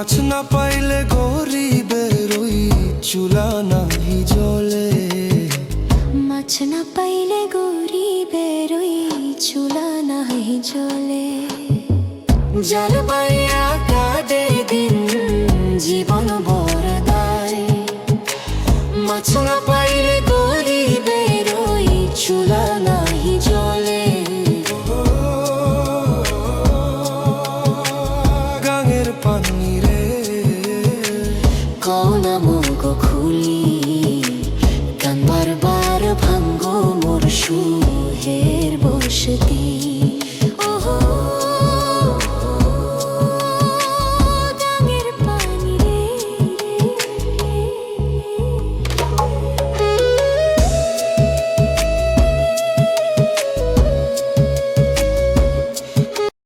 মাছ না পাইলে গরিবের ওই চুলা নাহি জ্বলে। মাছ না পাইলে গরিবের ওই চুলা নাহি জ্বলে। জাল পাইয়া কাটে দিন জীবন